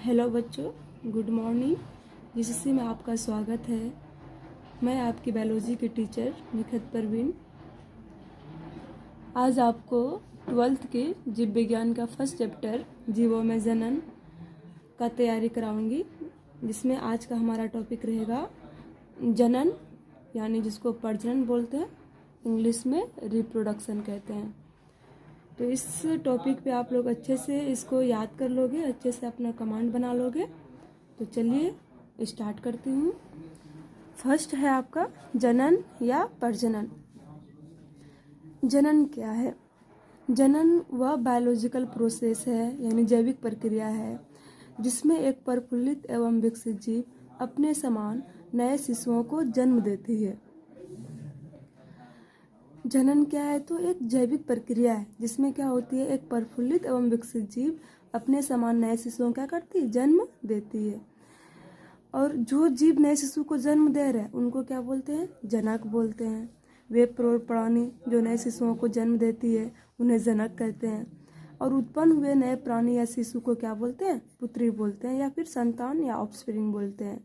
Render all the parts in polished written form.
Hello बच्चों, good morning. GCC में आपका स्वागत है। मैं आपकी बायोलॉजी की टीचर निखत परवीन आज आपको 12th के जीव विज्ञान का फर्स्ट चैप्टर जीवों में जनन का तैयारी कराऊंगी, जिसमें आज का हमारा टॉपिक रहेगा जनन, यानी जिसको प्रजनन बोलते हैं, इंग्लिश में रिप्रोडक्शन कहते हैं। तो इस टॉपिक पे आप लोग अच्छे से इसको याद कर लोगे, अच्छे से अपना कमांड बना लोगे। तो चलिए स्टार्ट करती हूँ। फर्स्ट है आपका जनन या प्रजनन। जनन क्या है? जनन वह बायोलॉजिकल प्रोसेस है, यानी जैविक प्रक्रिया है, जिसमें एक प्रफुल्लित एवं विकसित जीव अपने समान नए शिशुओं को जन्म देती है। जनन क्या है? तो एक जैविक प्रक्रिया है जिसमें क्या होती है, एक प्रफुल्लित एवं विकसित जीव अपने समान नए शिशुओं क्या करती है, जन्म देती है। और जो जीव नए शिशु को जन्म दे रहे हैं उनको क्या बोलते हैं, जनक बोलते हैं। वे प्राणी जो नए शिशुओं को जन्म देती है उन्हें जनक कहते हैं। और उत्पन्न हुए नए प्राणी या शिशु को क्या बोलते हैं, पुत्री बोलते हैं, या फिर संतान या ऑफस्प्रिंग बोलते हैं।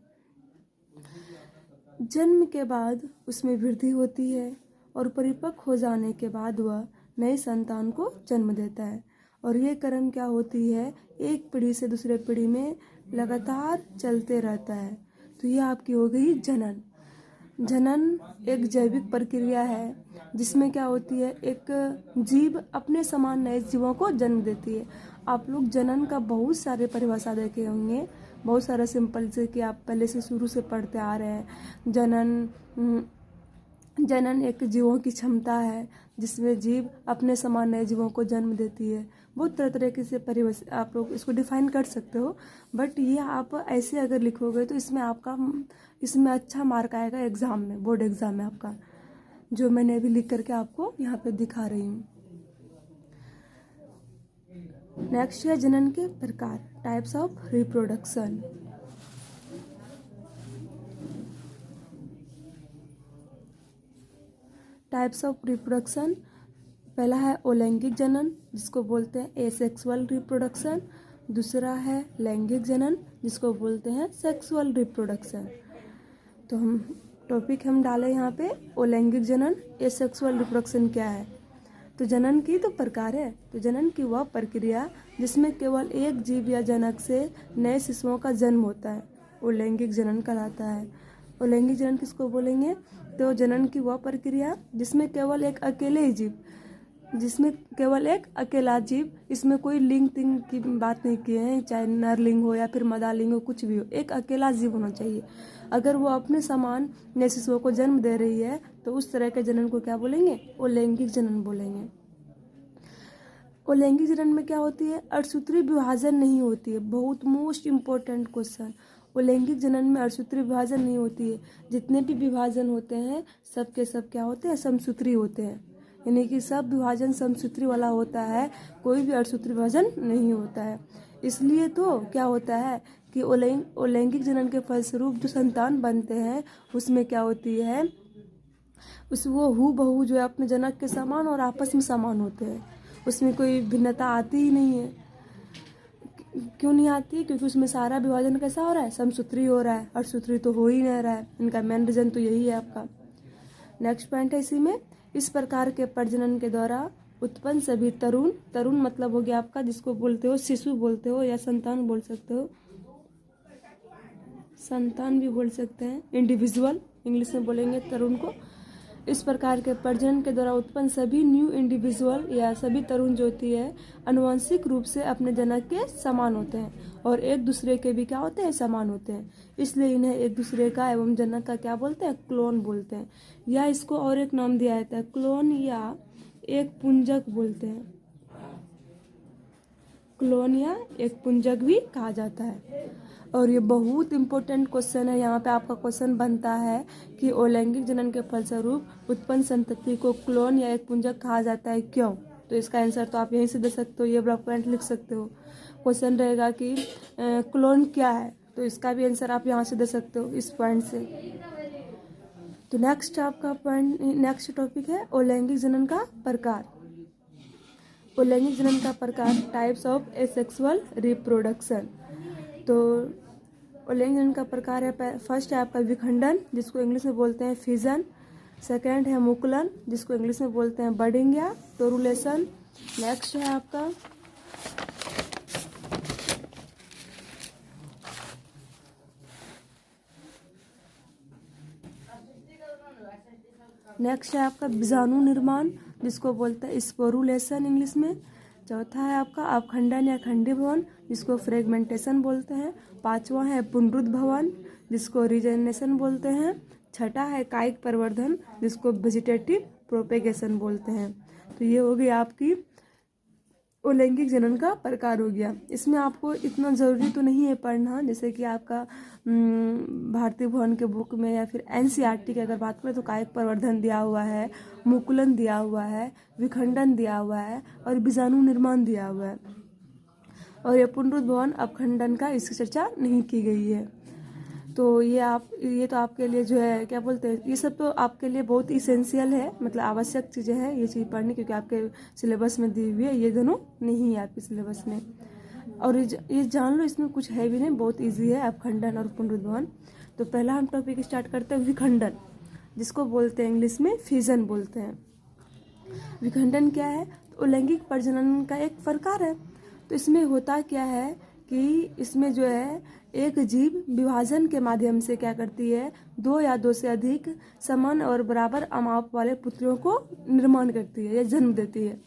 जन्म के बाद उसमें वृद्धि होती है और परिपक्व हो जाने के बाद वह नई संतान को जन्म देता है। और ये क्रम क्या होती है, एक पीढ़ी से दूसरे पीढ़ी में लगातार चलते रहता है। तो ये आपकी हो गई जनन। जनन एक जैविक प्रक्रिया है जिसमें क्या होती है, एक जीव अपने समान नए जीवों को जन्म देती है। आप लोग जनन का बहुत सारे परिभाषा देखे होंगे, बहुत सारा सिंपल से कि आप पहले से शुरू से पढ़ते आ रहे हैं। जनन एक जीवों की क्षमता है जिसमें जीव अपने समान नए जीवों को जन्म देती है। बहुत तरह तरह से परिभाषा आप लोग इसको डिफाइन कर सकते हो, बट ये आप ऐसे अगर लिखोगे तो इसमें अच्छा मार्क आएगा एग्जाम में, बोर्ड एग्जाम में आपका, जो मैंने अभी लिख करके आपको यहाँ पे दिखा रही हूँ। नेक्स्ट है जनन के प्रकार, types of reproduction. Types of reproduction, पहला है अलैंगिक जनन जिसको बोलते हैं एसेक्सुअल रिप्रोडक्शन। दूसरा है लैंगिक जनन जिसको बोलते हैं सेक्सुअल रिप्रोडक्शन। तो टॉपिक हम डालें यहाँ पे अलैंगिक जनन, एसेक्सुअल रिप्रोडक्शन क्या है। तो जनन की तो प्रकार है, तो जनन की वह प्रक्रिया जिसमें केवल एक जीव या जनक से नए शिशुओं का जन्म होता है, वो लैंगिक जनन कहलाता है। और लैंगिक जनन किसको बोलेंगे, तो जनन की वह प्रक्रिया जिसमें केवल एक अकेला जीव, इसमें कोई लिंग तिंग की बात नहीं किए हैं, चाहे नरलिंग हो या फिर मदालिंग हो, कुछ भी हो, एक अकेला जीव होना चाहिए। अगर वो अपने समान नए शिशुओं को जन्म दे रही है तो उस तरह के जनन को क्या बोलेंगे, वो लैंगिक जनन बोलेंगे। और लैंगिक जनन में क्या होती है, अर्थसूत्री विभाजन नहीं होती है। बहुत मोस्ट इम्पोर्टेंट क्वेश्चन, वो लैंगिक जनन में अर्थसूत्री विभाजन नहीं होती है। जितने भी विभाजन होते हैं सब के सब क्या होते हैं, समसूत्री होते हैं, यानी कि सब विभाजन समसूत्री वाला होता है, कोई भी अर्थसूत्री विभाजन नहीं होता है। इसलिए तो क्या होता है कि लैंगिक जनन के फलस्वरूप जो संतान बनते हैं उसमें क्या होती है, वो हूबहू जो है अपने जनक के समान और आपस में समान होते हैं, उसमें कोई भिन्नता आती ही नहीं है। क्यों नहीं आती? क्योंकि उसमें सारा विभाजन कैसा हो रहा है, समसूत्री हो रहा है, अर्थसूत्री तो हो ही नहीं रहा है। इनका मेन रीजन तो यही है आपका। नेक्स्ट पॉइंट है इसी में, इस प्रकार के प्रजनन के द्वारा उत्पन्न सभी तरुण मतलब हो गया आपका, जिसको बोलते हो शिशु बोलते हो या संतान बोल सकते हो, संतान भी बोल सकते हैं, इंडिविजुअल इंग्लिश में बोलेंगे तरुण को। इस प्रकार के प्रजनन के द्वारा उत्पन्न सभी न्यू इंडिविजुअल या सभी तरुण जो होती है आनुवंशिक रूप से अपने जनक के समान होते हैं और एक दूसरे के भी क्या होते हैं, समान होते हैं। इसलिए इन्हें एक दूसरे का एवं जनक का क्या बोलते हैं, क्लोन बोलते हैं, या इसको और एक नाम दिया जाता है, क्लोन या एक पुंजक बोलते हैं। क्लोन या एक पुंजक भी कहा जाता है। और ये बहुत इंपॉर्टेंट क्वेश्चन है, यहाँ पे आपका क्वेश्चन बनता है कि अलैंगिक जनन के फलस्वरूप उत्पन्न संतति को क्लोन या एक पुंजक कहा जाता है, क्यों? तो इसका आंसर तो आप यहीं से दे सकते हो, ये ब्लॉक पॉइंट लिख सकते हो। क्वेश्चन रहेगा कि क्लोन क्या है, तो इसका भी आंसर आप यहाँ से दे सकते हो इस पॉइंट से। तो नेक्स्ट टॉपिक है अलैंगिक जनन का प्रकार। अलैंगिक जनन का प्रकार, टाइप्स ऑफ एसेक्सुअल रिप्रोडक्शन। तो उल्लंघन जनन का प्रकार है, फर्स्ट है आपका विखंडन, जिसको इंग्लिश में बोलते हैं फिजन। सेकेंड है मुकुलन, जिसको इंग्लिश में बोलते हैं बडिंग या टोरुलेशन। नेक्स्ट है आपका बीजाणु निर्माण, जिसको बोलते हैं स्पोरुलेशन इंग्लिश में। चौथा है आपका अवखंडन या खंडीभवन, जिसको फ्रेगमेंटेशन बोलते हैं। पांचवा है पुनरुद्भवन, जिसको रीजनरेशन बोलते हैं। छठा है कायिक प्रवर्धन, जिसको वेजिटेटिव प्रोपेगेशन बोलते हैं। तो ये हो गई आपकी अलैंगिक जनन का प्रकार हो गया। इसमें आपको इतना ज़रूरी तो नहीं है पढ़ना, जैसे कि आपका भारतीय भवन के बुक में या फिर एनसीईआरटी की अगर बात करें तो कायिक प्रवर्धन दिया हुआ है, मुकुलन दिया हुआ है, विखंडन दिया हुआ है और बीजाणु निर्माण दिया हुआ है। और ये पुनरुद्भवन अवखंडन का इसकी चर्चा नहीं की गई है। तो ये तो आपके लिए जो है क्या बोलते हैं, ये सब तो आपके लिए बहुत इसेंशियल है, मतलब आवश्यक चीज़ें हैं ये चीज़ पढ़नी, क्योंकि आपके सिलेबस में दी हुई है। ये दोनों नहीं है आपके सिलेबस में। और ये जान लो, इसमें कुछ है भी नहीं, बहुत इजी है अवखंडन और पुनरुद्भवन। तो पहला हम टॉपिक स्टार्ट करते हैं विखंडन, जिसको बोलते हैं इंग्लिश में फिजन बोलते हैं। विखंडन क्या है? तो लैंगिक प्रजनन का एक प्रकार है। तो इसमें होता क्या है कि इसमें जो है एक जीव विभाजन के माध्यम से क्या करती है, दो या दो से अधिक समान और बराबर अमाप वाले पुत्रियों को निर्माण करती है या जन्म देती है।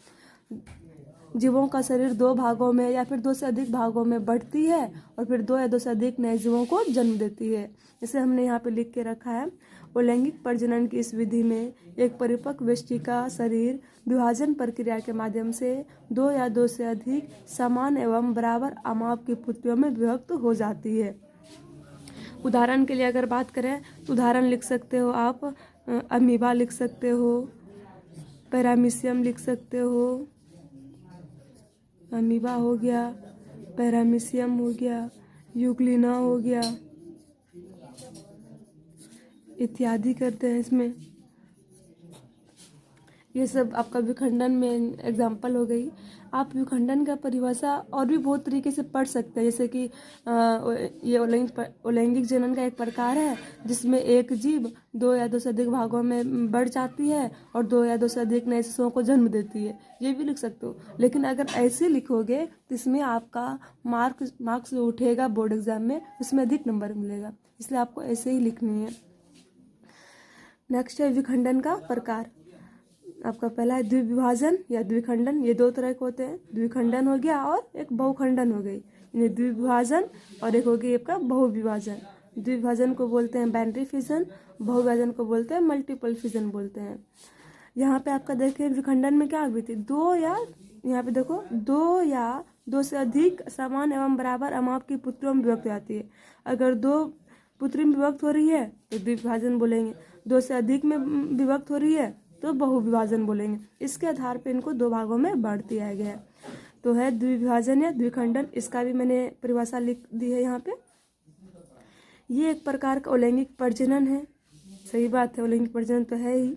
जीवों का शरीर दो भागों में या फिर दो से अधिक भागों में बढ़ती है और फिर दो या दो से अधिक नए जीवों को जन्म देती है। जैसे हमने यहाँ पे लिख के रखा है, अलैंगिक प्रजनन की इस विधि में एक परिपक्व व्यक्ति का शरीर विभाजन प्रक्रिया के माध्यम से दो या दो से अधिक समान एवं बराबर अमाप की पुत्रियों में विभक्त हो जाती है। उदाहरण के लिए अगर बात करें तो उदाहरण लिख सकते हो आप, अमीबा लिख सकते हो, पैरामीशियम लिख सकते हो, अमीबा हो गया, पैरामीशियम हो गया, यूग्लिना हो गया, इत्यादि करते हैं इसमें। ये सब आपका विखंडन में एग्जाम्पल हो गई। आप विखंडन का परिभाषा और भी बहुत तरीके से पढ़ सकते हैं, जैसे कि ये अलैंगिक जनन का एक प्रकार है जिसमें एक जीव दो या दो से अधिक भागों में बढ़ जाती है और दो या दो से अधिक नए शिशुओं को जन्म देती है, ये भी लिख सकते हो। लेकिन अगर ऐसे लिखोगे तो इसमें आपका मार्क्स जो उठेगा बोर्ड एग्जाम में, उसमें अधिक नंबर मिलेगा, इसलिए आपको ऐसे ही लिखनी है। नेक्स्ट है विखंडन का प्रकार। आपका पहला है द्विविभाजन या द्विखंडन। ये दो तरह के होते हैं, द्विखंडन हो गया और एक बहुखंडन हो गई। ये द्विविभाजन और एक हो गई आपका बहुविभाजन। द्विविभाजन को बोलते हैं बाइनरी फिजन, बहुविभाजन को बोलते हैं मल्टीपल फिजन बोलते हैं। यहाँ पे आपका देखिए विखंडन में क्या हुई थी, दो या यहाँ पे देखो दो या दो से अधिक समान एवं बराबर अमाप की पुत्रियों में विभक्त हो जाती है। अगर दो पुत्री में विभक्त हो रही है तो द्विविभाजन बोलेंगे, दो से अधिक में विभक्त हो रही है तो बहुविभाजन बोलेंगे। इसके आधार पर इनको दो भागों में बांट दिया गया है। तो है द्विविभाजन या द्विखंडन, इसका भी मैंने परिभाषा लिख दी है यहाँ पे। ये एक प्रकार का अलैंगिक प्रजनन है, सही बात है, अलैंगिक प्रजनन तो है ही,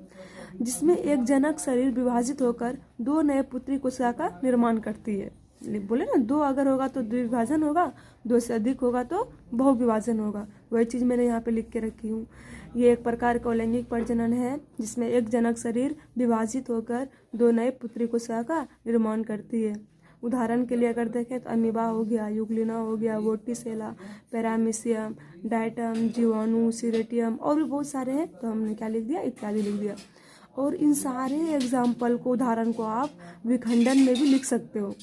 जिसमें एक जनक शरीर विभाजित होकर दो नए पुत्री कोशिका का निर्माण करती है। बोले ना, दो अगर होगा तो द्विविभाजन होगा, दो से अधिक होगा तो बहुविभाजन होगा, वही चीज़ मैंने यहाँ पे लिख के रखी हूँ। ये एक प्रकार का अलैंगिक प्रजनन है जिसमें एक जनक शरीर विभाजित होकर दो नए पुत्री कोशिका का निर्माण करती है। उदाहरण के लिए अगर देखें तो अमीबा हो गया, यूग्लिना हो गया, वोटिसेला, पैरामीशियम, डायटम, जीवाणु, सीरेटियम और भी बहुत सारे हैं। तो हमने क्या लिख दिया, इत्यादि लिख दिया। और इन सारे एग्जाम्पल को, उदाहरण को आप विखंडन में भी लिख सकते हो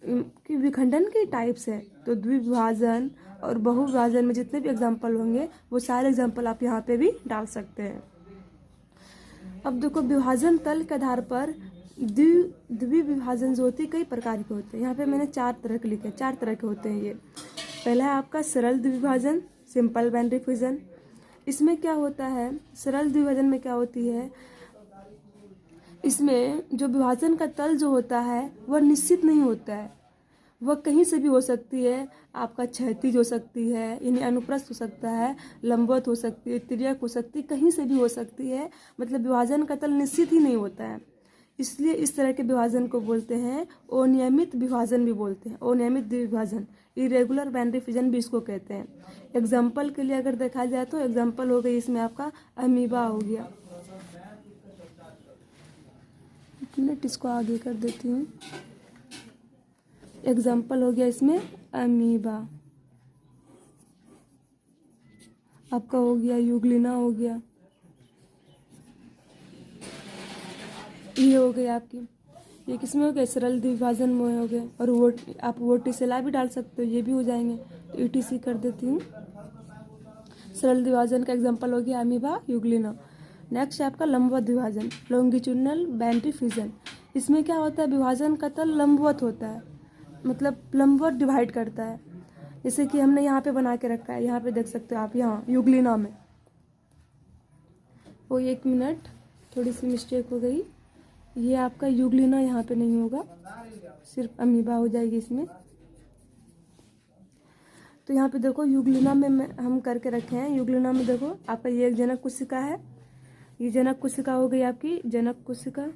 कि विखंडन के टाइप्स है। तो द्विविभाजन और बहुविभाजन में जितने भी एग्जाम्पल होंगे वो सारे एग्जाम्पल आप यहाँ पे भी डाल सकते हैं। अब देखो, विभाजन तल के आधार पर द्विविभाजन जो होती है कई प्रकार के होते हैं। यहाँ पे मैंने चार तरह के लिखे, चार तरह के होते हैं ये। पहला है आपका सरल द्विविभाजन, सिंपल बाइनरी फिजन। इसमें क्या होता है, सरल द्विविभाजन में क्या होती है, इसमें जो विभाजन का तल जो होता है वह निश्चित नहीं होता है, वह कहीं से भी हो सकती है। आपका क्षैतिज हो सकती है, यानी अनुप्रस्थ हो सकता है, लंबवत हो सकती है, तिर्यक हो सकती है, कहीं से भी हो सकती है। मतलब विभाजन का तल निश्चित ही नहीं होता है। इसलिए इस तरह के विभाजन को बोलते हैं अनियमित विभाजन भी बोलते हैं, अनियमित द्विभाजन, इरेगुलर बाइनरी फिजन भी इसको कहते हैं। एग्जाम्पल के लिए अगर देखा जाए तो एग्जाम्पल हो गई इसमें आपका अमीबा हो गया। एक मिनट इसको आगे कर देती हूँ। एग्जाम्पल हो गया इसमें अमीबा, आपका हो गया यूग्लिना हो गया, ये हो गई आपकी, ये किसमें हो गया सरल द्विभाजन में हो गए। और वो आप वोटिसेला भी डाल सकते हो, ये भी हो जाएंगे। तो ईटीसी कर देती हूँ। सरल द्विभाजन का एग्जांपल हो गया अमीबा, यूग्लिना। नेक्स्ट है आपका लंबवत द्विभाजन, लॉन्गिट्यूडिनल बाइनरी फिजन। इसमें क्या होता है, विभाजन का तल लंबवत होता है, मतलब लंबवत डिवाइड करता है। जैसे कि हमने यहाँ पे बना के रखा है, यहाँ पे देख सकते हो आप, यहाँ यूग्लिना में। वो एक मिनट, थोड़ी सी मिस्टेक हो गई, ये आपका यूग्लिना यहाँ पे नहीं होगा, सिर्फ अमीबा हो जाएगी इसमें। तो यहाँ पे देखो यूग्लिना में हम करके रखे हैं। यूग्लिना में देखो आपका ये एक जनक कोशिका है, ये जनक कोशिका हो गई आपकी, जनक कोशिका,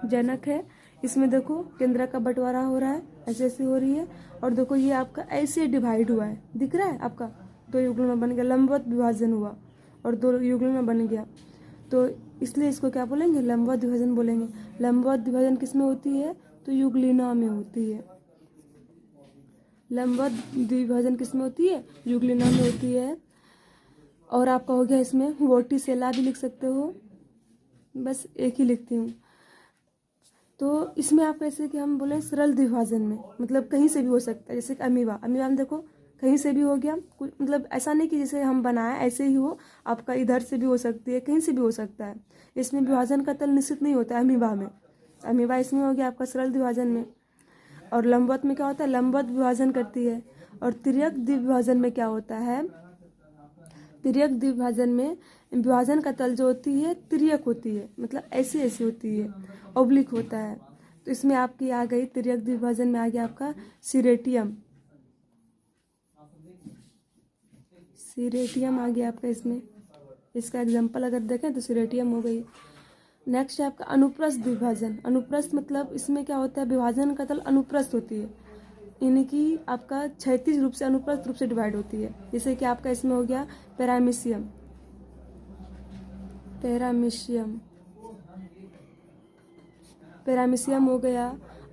जनक है। इसमें देखो केंद्रक का बंटवारा हो रहा है, ऐसे ऐसे हो रही है। और देखो ये आपका ऐसे डिवाइड हुआ है, दिख रहा है आपका, दो युग्लिना बन गया, लंबवत विभाजन हुआ और दो युग्लिना बन गया। तो इसलिए इसको क्या बोलेंगे, लंबवत विभाजन बोलेंगे। लंबवत विभाजन किसमें होती है, तो यूग्लिना में होती है। लंबवत द्विभाजन किसमें होती है, यूग्लिना में होती है। और आपका हो गया इसमें वोटिसेला भी लिख सकते हो, बस एक ही लिखती हूँ। तो इसमें आप कैसे कि हम बोले सरल द्विभाजन में, मतलब कहीं से भी हो सकता है। जैसे कि अमीबा, अमीबा में देखो कहीं से भी हो गया, कुछ मतलब ऐसा नहीं कि जैसे हम बनाए ऐसे ही हो, आपका इधर से भी हो सकती है, कहीं से भी हो सकता है। इसमें विभाजन का तल निश्चित नहीं होता है अमीबा में। अमीबा इसमें हो गया आपका सरल द्विभाजन में। और लंबवत में क्या होता है, लंबवत विभाजन करती है। और तिर्यक द्विभाजन में क्या होता है, तिर्यक द्विभाजन में विभाजन का तल जो होती है तिर्यक होती है, मतलब ऐसी ऐसी होती है, ओब्लिक होता है। तो इसमें आपकी आ गई तिर्यक द्विभाजन में आ गया आपका सीरेटियम, सीरेटियम आ गया आपका इसमें। इसका एग्जांपल अगर देखें तो सीरेटियम हो गई। नेक्स्ट है आपका अनुप्रस्थ द्विभाजन। अनुप्रस्थ मतलब इसमें क्या होता है, विभाजन का तल अनुप्रस्थ होती है, यानी कि आपका क्षैतिज रूप से अनुप्रस्थ रूप से डिवाइड होती है। जैसे कि आपका इसमें हो गया पैरामीशियम, पैरामीशियम, पैरामीशियम हो गया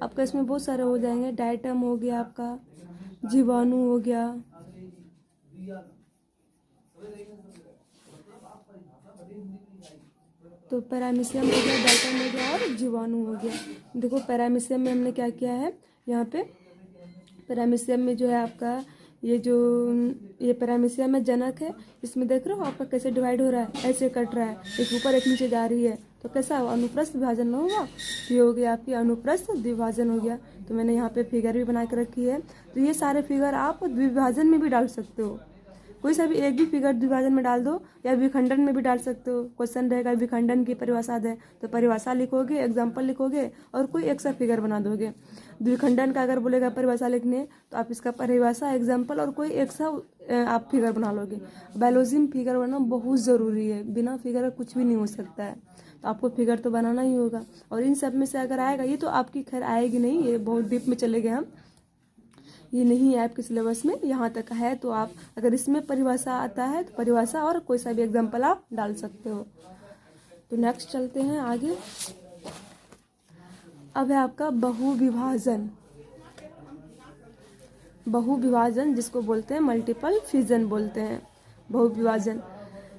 आपका। इसमें बहुत सारे हो जाएंगे, डायटम हो गया आपका, जीवाणु हो गया, तो पैरामीशियम हो गया, डायटम हो गया और जीवाणु हो गया। देखो पैरामीशियम में हमने क्या किया है, यहाँ पे पैरामीशियम में जो है आपका ये पैरामीशियम में जनक है, इसमें देख रहे हो आपका कैसे डिवाइड हो रहा है, ऐसे कट रहा है, एक ऊपर एक नीचे जा रही है। तो कैसा अनुप्रस्थ विभाजन न होगा, ये हो गया आपकी अनुप्रस्थ द्विभाजन हो गया। तो मैंने यहाँ पे फिगर भी बना के रखी है। तो ये सारे फिगर आप द्विभाजन में भी डाल सकते हो, कोई सा भी एक भी फिगर द्विभाजन में डाल दो, या विखंडन में भी डाल सकते हो। क्वेश्चन रहेगा विखंडन की परिभाषा दे, तो परिभाषा लिखोगे, एग्जाम्पल लिखोगे और कोई एक सा फिगर बना दोगे। द्विखंडन का अगर बोलेगा परिभाषा लिखने, तो आप इसका परिभाषा, एग्जाम्पल और कोई एक सा आप फिगर बना लोगे। बायोलॉजी में फिगर बनाना बहुत ज़रूरी है, बिना फिगर का कुछ भी नहीं हो सकता है। तो आपको फिगर तो बनाना ही होगा। और इन सब में से अगर आएगा, ये तो आपकी खैर आएगी नहीं, ये बहुत डीप में चले गए हम, ये नहीं है आपके सिलेबस में, यहाँ तक है। तो आप अगर इसमें परिभाषा आता है तो परिभाषा और कोई सा भी एग्जाम्पल आप डाल सकते हो। तो नेक्स्ट चलते हैं आगे। अब है आपका बहुविभाजन। बहुविभाजन जिसको बोलते हैं मल्टीपल फिजन बोलते हैं, बहुविभाजन।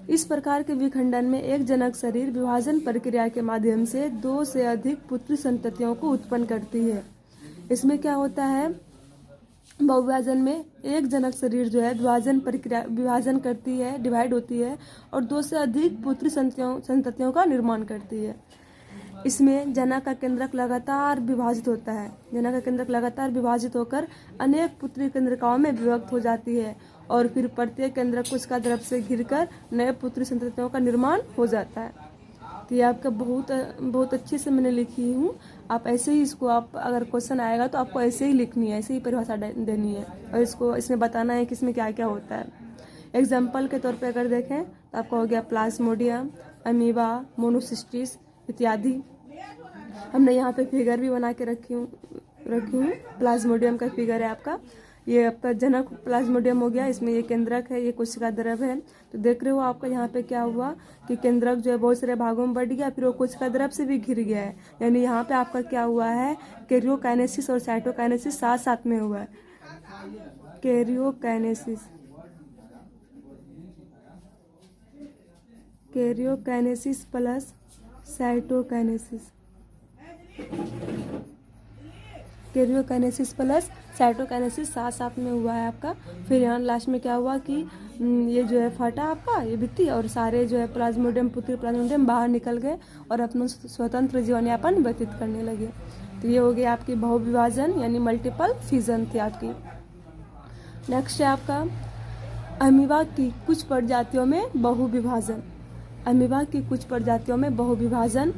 इस प्रकार के विखंडन में एक जनक शरीर विभाजन प्रक्रिया के माध्यम से 2 से अधिक पुत्री संततियों को उत्पन्न करती है। इसमें क्या होता है, बहुविभाजन में एक जनक शरीर जो है विभाजन प्रक्रिया, विभाजन करती है, डिवाइड होती है और 2 से अधिक पुत्री संततियों का निर्माण करती है। इसमें जनक का केंद्रक लगातार विभाजित होता है, जनक का केंद्रक लगातार विभाजित होकर अनेक पुत्री केंद्रकाओं में विभक्त हो जाती है और फिर प्रत्येक केंद्रक को इसका द्रव से घिरकर नए पुत्री संततियों का निर्माण हो जाता है। तो ये आपका बहुत अच्छे से मैंने लिखी हूँ। आप ऐसे ही इसको, आप अगर क्वेश्चन आएगा तो आपको ऐसे ही लिखनी है, ऐसे ही परिभाषा देनी है और इसको इसमें बताना है कि इसमें क्या क्या होता है। एग्जाम्पल के तौर पे अगर देखें तो आपका हो गया प्लाज्मोडियम, अमीबा, मोनोसिस्टिस, इत्यादि। हमने यहाँ पे फिगर भी बना के रखी हूँ। प्लाज्मोडियम का फिगर है आपका। ये आपका जनक प्लाज्मोडियम हो गया, इसमें ये केंद्रक है, ये कोशिका द्रव है। तो देख रहे हो आपका यहाँ पे क्या हुआ कि केंद्रक जो है बहुत सारे भागों में बढ़ गया, फिर वो कोशिका द्रव से भी घिर गया है। यानी यहाँ पे आपका क्या हुआ है, कैरियोकाइनेसिस और साइटोकाइनेसिस साथ साथ में हुआ है। Karyokinesis plus cytokinesis. Karyokinesis plus cytokinesis साथ साथ में हुआ है आपका। फिर यहाँ लास्ट में क्या हुआ कि ये जो है फटा आपका ये भित्ति, और सारे जो है प्लाज्मोडियम पुत्री प्लाज्मोडियम बाहर निकल गए और अपना स्वतंत्र जीवन यापन व्यतीत करने लगे। तो ये हो गया आपकी बहुविभाजन यानी मल्टीपल फिजन थी आपकी। नेक्स्ट है आपका अमीबा की कुछ प्रजातियों में बहुविभाजन। अमीबा की कुछ प्रजातियों में बहुविभाजन।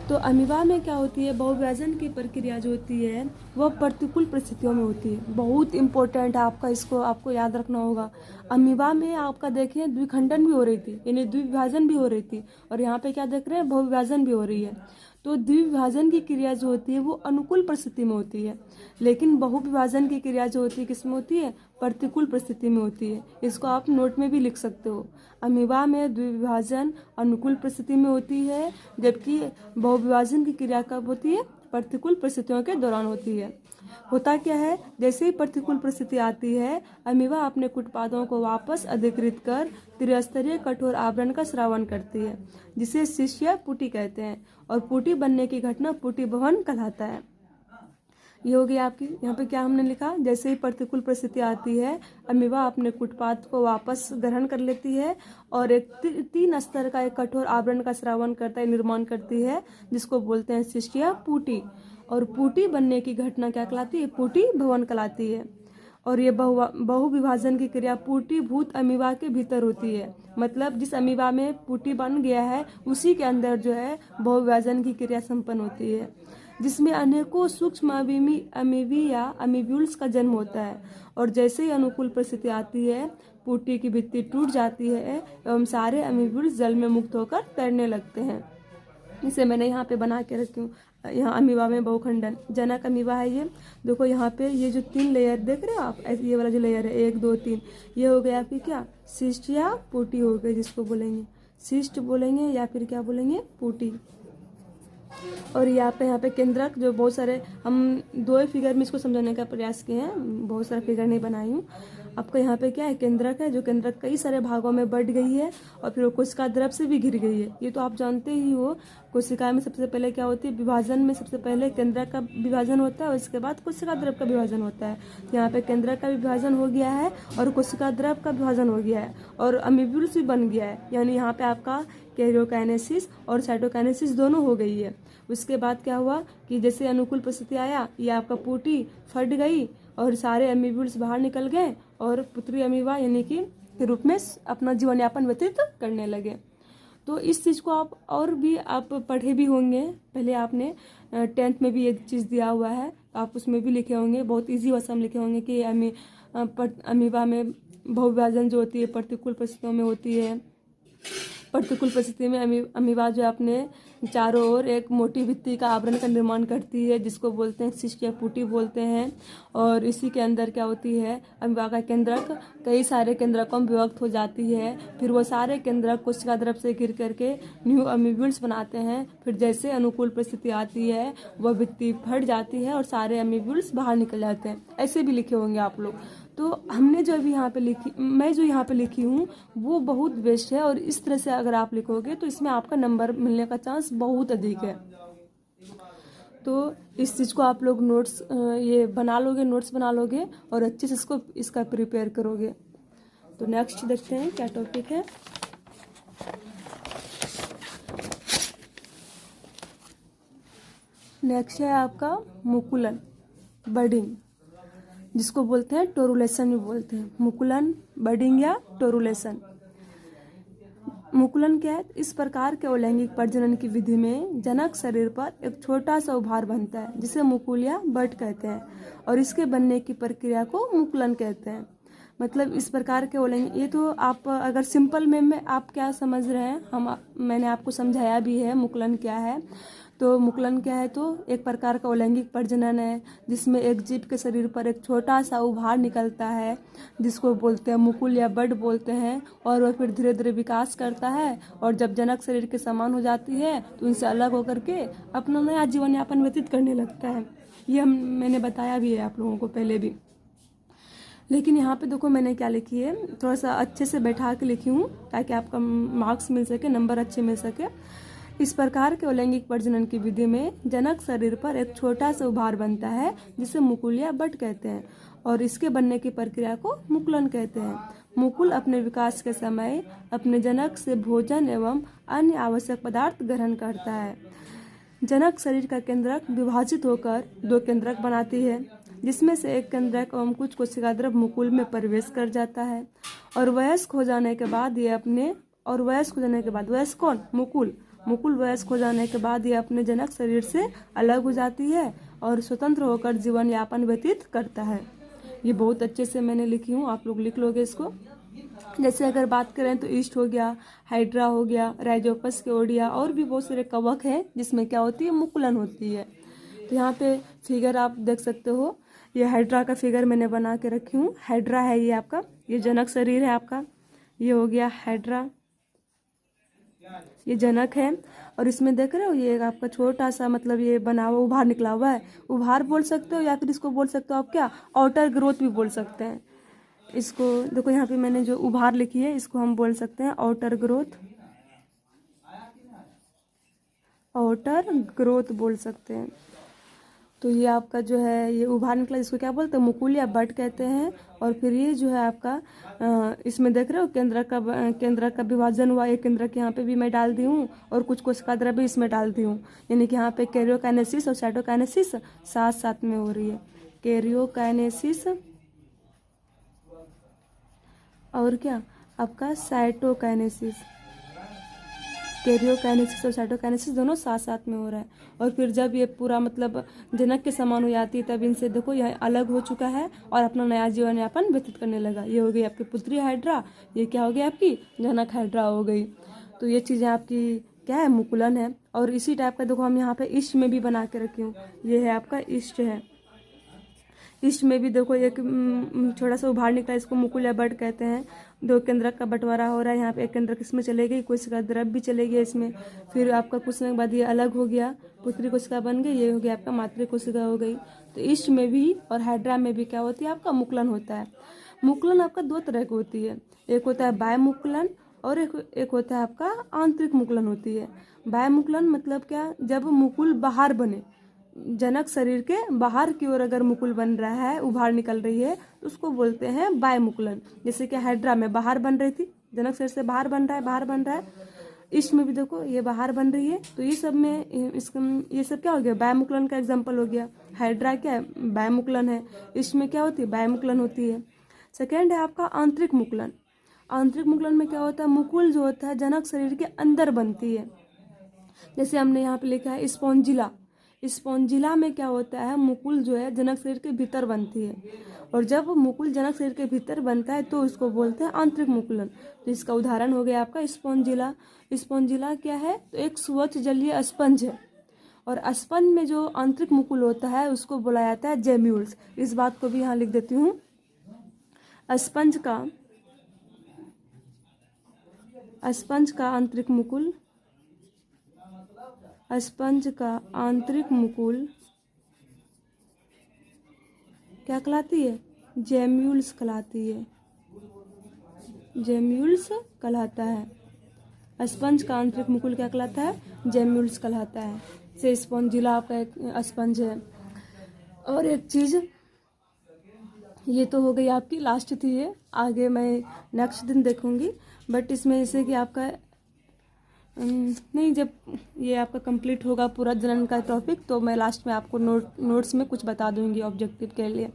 तो अमीबा में क्या होती है, बहुविभाजन की प्रक्रिया जो होती है वह प्रतिकूल परिस्थितियों में होती है। बहुत इंपॉर्टेंट है आपका, इसको आपको याद रखना होगा। अमीबा में आपका देखिए द्विखंडन भी हो रही थी, यानी द्विविभाजन भी हो रही थी, और यहाँ पे क्या देख रहे हैं, बहुविभाजन भी हो रही है। तो द्विविभाजन की क्रिया जो होती है वो अनुकूल परिस्थिति में होती है, लेकिन बहुविभाजन की क्रिया जो होती है किस में होती है, प्रतिकूल परिस्थिति में होती है। इसको आप नोट में भी लिख सकते हो। अमीबा में द्विविभाजन अनुकूल परिस्थिति में होती है, जबकि बहुविभाजन की क्रिया कब होती है, प्रतिकूल परिस्थितियों के दौरान होती है। होता क्या है, जैसे ही प्रतिकूल परिस्थिति आती है, अमीबा अपने कुटपादों को वापस अधिकृत कर त्रिस्तरीय कठोर आवरण का स्रावन करती है, जिसे शिष्य पुटी कहते हैं, और पुटी बनने की घटना पुटी भवन कहलाता है। ये हो गया आपकी। यहाँ पे क्या हमने लिखा, जैसे ही प्रतिकूल परिस्थिति आती है, अमीबा अपने कुटपाद को वापस ग्रहण कर लेती है और एक 3 स्तर का एक कठोर आवरण का स्रावन करता है, निर्माण करती है, जिसको बोलते हैं शिष्य पुटी। और पुटी बनने की घटना क्या कहलाती है, पुटी भवन कहलाती है। और ये बहुविभाजन की क्रिया पुटी भूत अमीबा के भीतर होती है। मतलब जिस अमीबा में पुटी बन गया है उसी के अंदर जो है बहुविभाजन की क्रिया संपन्न होती है, जिसमें अनेकों सूक्ष्म अमीबी या अमीब्यूल्स का जन्म होता है। और जैसे ही अनुकूल परिस्थिति आती है, पुटी की भित्ति टूट जाती है एवं सारे अमीब्यूल्स जल में मुक्त होकर तैरने लगते हैं। इसे मैंने यहाँ पे बना के रखी हूँ। यहाँ अमीबा में बहुखंडन, जनक अमीबा है ये। देखो यहाँ पे ये जो 3 लेयर देख रहे हो आप, ऐसे ये वाला जो लेयर है 1 2 3, ये हो गया आपकी क्या, सिस्ट या पुटी हो गई, जिसको बोलेंगे सिस्ट बोलेंगे या फिर क्या बोलेंगे, पुटी। और यहाँ पे केंद्रक, जो बहुत सारे हम 2 फिगर में इसको समझाने का प्रयास किए हैं, बहुत सारा फिगर नहीं बनाई हूँ। आपको यहाँ पे क्या है, केंद्रक है, जो केंद्रक कई सारे भागों में बढ़ गई है और फिर वो कोशिका द्रव से भी घिर गई है। ये तो आप जानते ही हो। कोशिका में सबसे पहले क्या होती है, विभाजन में सबसे पहले केंद्रक का विभाजन होता है और इसके बाद कोशिका द्रव का विभाजन होता है। तो यहाँ पे केंद्रक का विभाजन हो गया है और कोशिका द्रव का विभाजन हो गया है और अमीब्यूल्स भी बन गया है। यानी यहाँ पे आपका कैरियोकाइनेसिस और साइटोकाइनेसिस दोनों हो गई है। उसके बाद क्या हुआ कि जैसे अनुकूल परिस्थिति आया, ये आपका पुटी फट गई और सारे अमीब्यूल्स बाहर निकल गए और पुत्री अमीबा यानी कि के रूप में अपना जीवन यापन व्यतीत करने लगे। तो इस चीज़ को आप और भी आप पढ़े भी होंगे, पहले आपने 10th में भी एक चीज़ दिया हुआ है, आप उसमें भी लिखे होंगे, बहुत इजी भाषा में लिखे होंगे कि अमीबा में बहुविभाजन जो होती है प्रतिकूल परिस्थितियों में होती है। प्रतिकूल परिस्थिति में अमीबा जो अपने चारों ओर एक मोटी भित्ति का आवरण का निर्माण करती है, जिसको बोलते हैं सिस्ट या पुटी बोलते हैं। और इसी के अंदर क्या होती है, अमीबा का केंद्रक कई सारे केंद्रकों में विभक्त हो जाती है। फिर वो सारे केंद्रक कोशिका द्रव से घिर करके न्यू अमीब्यूल्स बनाते हैं। फिर जैसे अनुकूल परिस्थिति आती है वह भित्ति फट जाती है और सारे अमीब्यूल्स बाहर निकल जाते हैं। ऐसे भी लिखे होंगे आप लोग। तो हमने जो अभी यहाँ पे लिखी, मैं जो यहाँ पे लिखी हूँ वो बहुत बेस्ट है, और इस तरह से अगर आप लिखोगे तो इसमें आपका नंबर मिलने का चांस बहुत अधिक है। तो इस चीज़ को आप लोग नोट्स ये बना लोगे, नोट्स बना लोगे और अच्छे से इसका प्रिपेयर करोगे। तो नेक्स्ट देखते हैं क्या टॉपिक है। नेक्स्ट है आपका मुकुलन, बडिंग, जिसको बोलते हैं टोरुलेशन भी बोलते हैं। मुकुलन, बडिंग या टोरुलेशन। मुकुलन क्या है, इस प्रकार के अलैंगिक प्रजनन की विधि में जनक शरीर पर एक छोटा सा उभार बनता है, जिसे मुकुल या बट कहते हैं, और इसके बनने की प्रक्रिया को मुकुलन कहते हैं। मतलब इस प्रकार के बोलेंगे। ये तो आप अगर सिंपल में आप क्या समझ रहे हैं, मैंने आपको समझाया भी है मुकुलन क्या है। तो मुकुलन क्या है, तो एक प्रकार का अलैंगिक प्रजनन है जिसमें एक जीव के शरीर पर एक छोटा सा उभार निकलता है जिसको बोलते हैं मुकुल या बड बोलते हैं, और वह फिर धीरे धीरे विकास करता है और जब जनक शरीर के समान हो जाती है तो उनसे अलग होकर के अपना नया जीवन यापन व्यतीत करने लगता है। ये मैंने बताया भी है आप लोगों को पहले भी। लेकिन यहाँ पे देखो मैंने क्या लिखी है, थोड़ा सा अच्छे से बैठा के लिखी हूँ ताकि आपका मार्क्स मिल सके, नंबर अच्छे मिल सके। इस प्रकार के अलैंगिक प्रजनन की विधि में जनक शरीर पर एक छोटा सा उभार बनता है जिसे मुकुल या बट कहते हैं और इसके बनने की प्रक्रिया को मुकुलन कहते हैं। मुकुल अपने विकास के समय अपने जनक से भोजन एवं अन्य आवश्यक पदार्थ ग्रहण करता है। जनक शरीर का केंद्रक विभाजित होकर दो केंद्रक बनाती है जिसमें से एक केंद्रक एवं कुछ कोशिका द्रव मुकुल में प्रवेश कर जाता है और वयस्क हो जाने के बाद ये अपने वयस्क कौन, मुकुल वयस्क हो जाने के बाद ये अपने जनक शरीर से अलग हो जाती है और स्वतंत्र होकर जीवन यापन व्यतीत करता है। ये बहुत अच्छे से मैंने लिखी हूँ, आप लोग लिख लोगे इसको। जैसे अगर बात करें तो ईस्ट हो गया, हाइड्रा हो गया, राइजोपस के ओडिया और भी बहुत सारे कवक हैं जिसमें क्या होती है, मुकुलन होती है। तो यहाँ पे फिगर आप देख सकते हो, ये हाइड्रा का फिगर मैंने बना के रखी हूँ। हाइड्रा है ये आपका, ये जनक शरीर है आपका, ये हो गया हाइड्रा, ये जनक है। और इसमें देख रहे हो ये आपका छोटा सा मतलब ये बना हुआ उभार निकला हुआ है, उभार बोल सकते हो या फिर इसको बोल सकते हो आप क्या, आउटर ग्रोथ भी बोल सकते हैं। इसको देखो यहाँ पे मैंने जो उभार लिखी है इसको हम बोल सकते हैं आउटर ग्रोथ बोल सकते हैं। तो ये आपका जो है ये उभार निकला इसको क्या बोलते हैं, मुकुल या बट कहते हैं। और फिर ये जो है आपका इसमें देख रहे हो केंद्र का विभाजन हुआ, एक केंद्रक यहाँ पे भी मैं डाल दी हूँ और कुछ कोशिका द्रव्य भी इसमें डाल दी हूँ, यानी कि यहाँ पे कैरियोकाइनेसिस और साइटोकाइनेसिस साथ साथ में हो रही है। कैरियोकाइनेसिस और क्या आपका साइटोकाइनेसिस, कैरियोकाइनेसिस और साइटोकाइनेसिस दोनों साथ साथ में हो रहा है। और फिर जब ये पूरा मतलब जनक के समान हो जाती है तब इनसे देखो यह अलग हो चुका है और अपना नया जीवन यापन व्यतीत करने लगा। ये हो गई आपकी पुत्री हाइड्रा, ये क्या हो गई आपकी जनक हाइड्रा हो गई। तो ये चीज़ें आपकी क्या है, मुकुलन है। और इसी टाइप का देखो हम यहाँ पे ईस्ट में भी बना के रखी हूँ, ये है आपका ईस्ट है। ईस्ट में भी देखो एक छोटा सा उभार निकला, इसको मुकुल या बट कहते हैं। दो केंद्रक का बंटवारा हो रहा है, यहाँ पे एक केंद्रक इसमें चले गई, कोशिका द्रव भी चले गया इसमें। फिर आपका कुछ समय के बाद ये अलग हो गया, पुत्री कोशिका बन गई, ये हो गया आपका मातृ कोशिका हो गई। तो ईस्ट में भी और हाइड्रा में भी क्या होती है, आपका मुकुलन होता है। मुकुलन आपका दो तरह की होती है, एक होता है बाह्य मुकुलन और एक होता है आपका आंतरिक मुकुलन होती है। बाह्य मुकुलन मतलब क्या, जब मुकुल बाहर बने, जनक शरीर के बाहर की ओर अगर मुकुल बन रहा है, उभार निकल रही है, तो उसको बोलते हैं बाह्य मुकुलन। जैसे कि हाइड्रा में बाहर बन रही थी, जनक शरीर से बाहर बन रहा है। ईस्ट में भी देखो ये बाहर बन रही है, तो ये सब में ये सब क्या हो गया, बाह्य मुकुलन का एग्जाम्पल हो गया। हाइड्रा क्या है, बाह्य मुकुलन है। ईस्ट में क्या होती है, बाह्य मुकुलन होती है। सेकेंड है आपका आंतरिक मुकुलन। आंतरिक मुकुलन में क्या होता है, मुकुल जो होता है जनक शरीर के अंदर बनती है। जैसे हमने यहाँ पे लिखा है स्पॉन्जिला, स्पॉन्जिला में क्या होता है, मुकुल जो है जनक शरीर के भीतर बनती है। और जब मुकुल जनक शरीर के भीतर बनता है तो उसको बोलते हैं आंतरिक मुकुलन। तो इसका उदाहरण हो गया आपका स्पॉन्जिला। स्पॉन्जिला क्या है, तो एक स्वच्छ जलीय स्पंज है। और स्पंज में जो आंतरिक मुकुल होता है उसको बोला जाता है जेम्यूल्स। इस बात को भी यहाँ लिख देती हूँ। स्पंज का आंतरिक मुकुल, स्पंज का आंतरिक मुकुल क्या कहलाती है, जेम्यूल्स कहलाती है, जेम्यूल्स कहलाता है। स्पंज का आंतरिक मुकुल क्या कहलाता है, जेम्यूल्स कहलाता है। से स्पॉन्जिला आपका एक स्पंज है। और एक चीज़, ये तो हो गई आपकी लास्ट थी, ये आगे मैं नेक्स्ट दिन देखूंगी। बट इसमें जैसे कि आपका नहीं, जब ये आपका कंप्लीट होगा पूरा जनन का टॉपिक तो मैं लास्ट में आपको नोट्स में कुछ बता दूंगी ऑब्जेक्टिव के लिए।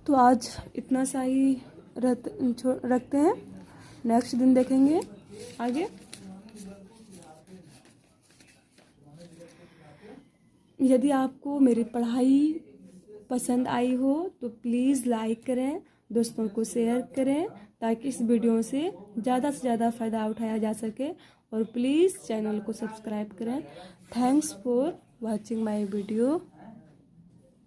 तो आज इतना सा ही रखते हैं, नेक्स्ट दिन देखेंगे आगे। यदि आपको मेरी पढ़ाई पसंद आई हो तो प्लीज़ लाइक करें, दोस्तों को शेयर करें ताकि इस वीडियो से ज़्यादा फ़ायदा उठाया जा सके। और प्लीज़ चैनल को सब्सक्राइब करें। Thanks for watching my video.